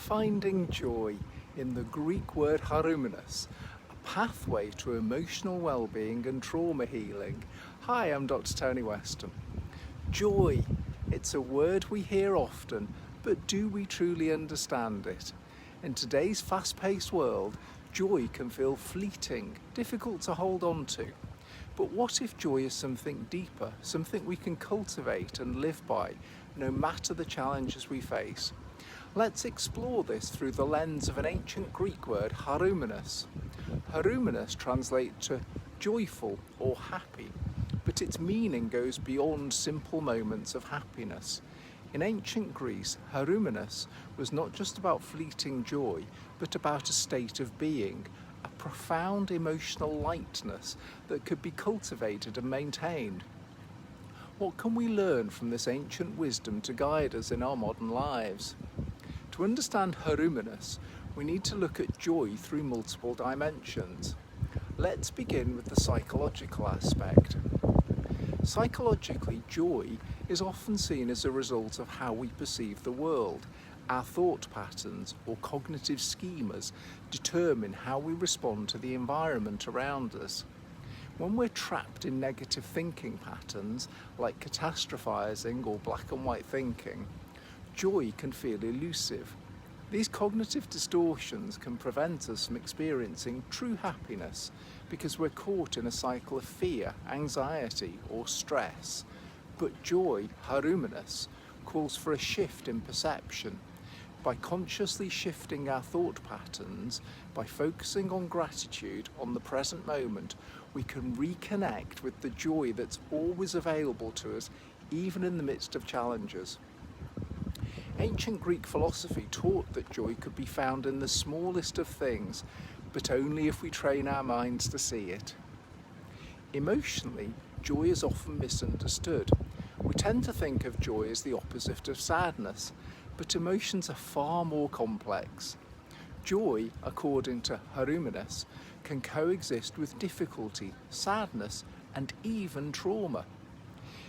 Finding joy in the Greek word haroumenos, a pathway to emotional well-being and trauma healing. Hi, I'm DrTonyWeston. Joy, it's a word we hear often, but do we truly understand it? In today's fast-paced world, joy can feel fleeting, difficult to hold on to. But what if joy is something deeper, something we can cultivate and live by, no matter the challenges we face? Let's explore this through the lens of an ancient Greek word, haroumenos. Haroumenos translates to joyful or happy, but its meaning goes beyond simple moments of happiness. In ancient Greece, haroumenos was not just about fleeting joy, but about a state of being, a profound emotional lightness that could be cultivated and maintained. What can we learn from this ancient wisdom to guide us in our modern lives? To understand haroumenos, we need to look at joy through multiple dimensions. Let's begin with the psychological aspect. Psychologically, joy is often seen as a result of how we perceive the world. Our thought patterns or cognitive schemas determine how we respond to the environment around us. When we're trapped in negative thinking patterns like catastrophizing or black and white thinking, joy can feel elusive. These cognitive distortions can prevent us from experiencing true happiness because we're caught in a cycle of fear, anxiety, or stress. But joy, haroumenos, calls for a shift in perception. By consciously shifting our thought patterns, by focusing on gratitude, on the present moment, we can reconnect with the joy that's always available to us, even in the midst of challenges. Ancient Greek philosophy taught that joy could be found in the smallest of things, but only if we train our minds to see it. Emotionally, joy is often misunderstood. We tend to think of joy as the opposite of sadness, but emotions are far more complex. Joy, according to haroumenos, can coexist with difficulty, sadness, and even trauma.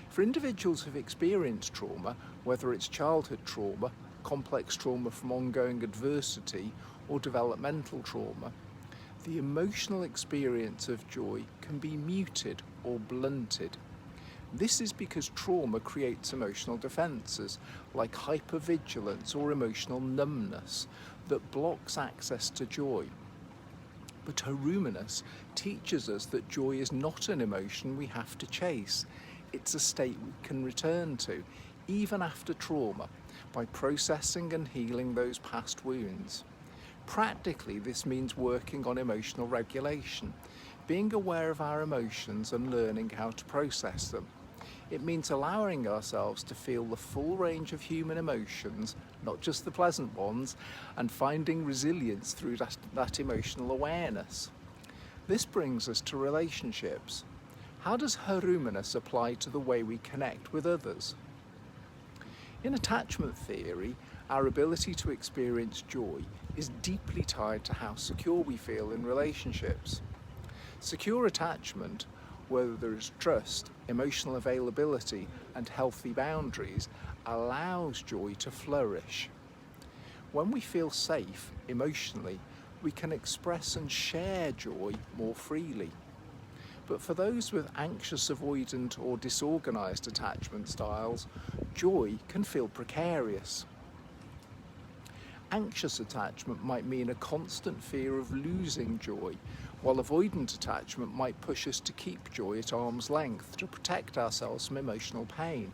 For individuals who've experienced trauma, whether it's childhood trauma, complex trauma from ongoing adversity, or developmental trauma, the emotional experience of joy can be muted or blunted. This is because trauma creates emotional defences like hypervigilance or emotional numbness that blocks access to joy. But haroumenos teaches us that joy is not an emotion we have to chase. It's a state we can return to, even after trauma, by processing and healing those past wounds. Practically, this means working on emotional regulation, being aware of our emotions and learning how to process them. It means allowing ourselves to feel the full range of human emotions, not just the pleasant ones, and finding resilience through that emotional awareness. This brings us to relationships. How does haroumenos apply to the way we connect with others? In attachment theory, our ability to experience joy is deeply tied to how secure we feel in relationships. Secure attachment, where there is trust, emotional availability, and healthy boundaries, allows joy to flourish. When we feel safe emotionally, we can express and share joy more freely. But for those with anxious, avoidant, or disorganized attachment styles, joy can feel precarious. Anxious attachment might mean a constant fear of losing joy, while avoidant attachment might push us to keep joy at arm's length to protect ourselves from emotional pain.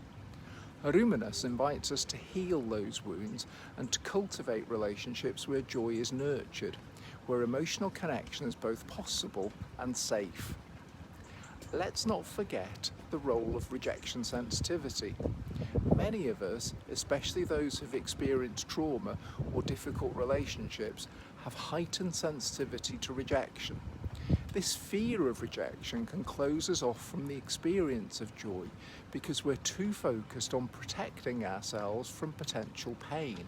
Haroumenos invites us to heal those wounds and to cultivate relationships where joy is nurtured, where emotional connection is both possible and safe. Let's not forget the role of rejection sensitivity. Many of us, especially those who've experienced trauma or difficult relationships, have heightened sensitivity to rejection. This fear of rejection can close us off from the experience of joy because we're too focused on protecting ourselves from potential pain.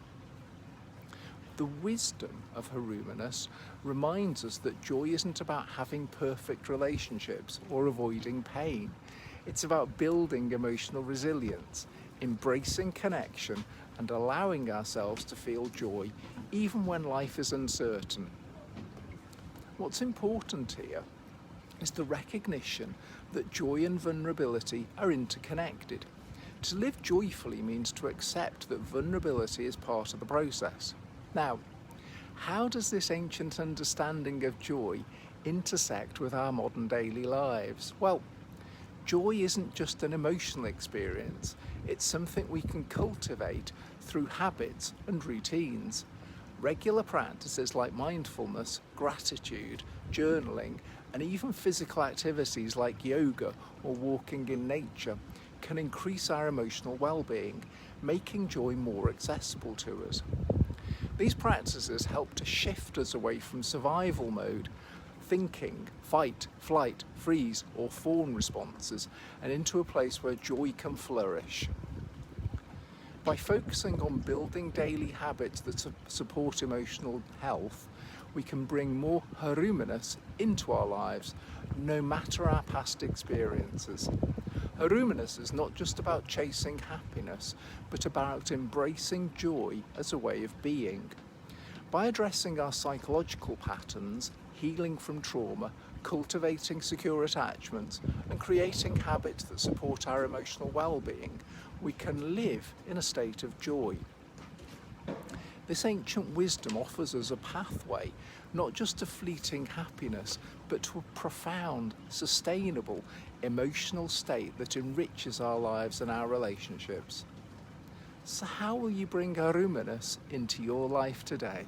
The wisdom of haroumenos reminds us that joy isn't about having perfect relationships or avoiding pain. It's about building emotional resilience, embracing connection, and allowing ourselves to feel joy even when life is uncertain. What's important here is the recognition that joy and vulnerability are interconnected. To live joyfully means to accept that vulnerability is part of the process. Now, how does this ancient understanding of joy intersect with our modern daily lives? Well, joy isn't just an emotional experience, it's something we can cultivate through habits and routines. Regular practices like mindfulness, gratitude, journaling, and even physical activities like yoga or walking in nature can increase our emotional well-being, making joy more accessible to us. These practices help to shift us away from survival mode, thinking, fight, flight, freeze, or fawn responses, and into a place where joy can flourish. By focusing on building daily habits that support emotional health, we can bring more haroumenos into our lives, no matter our past experiences. Haroumenos is not just about chasing happiness, but about embracing joy as a way of being. By addressing our psychological patterns, healing from trauma, cultivating secure attachments, and creating habits that support our emotional well-being, we can live in a state of joy. This ancient wisdom offers us a pathway, not just to fleeting happiness, but to a profound, sustainable, emotional state that enriches our lives and our relationships. So how will you bring haroumenos into your life today?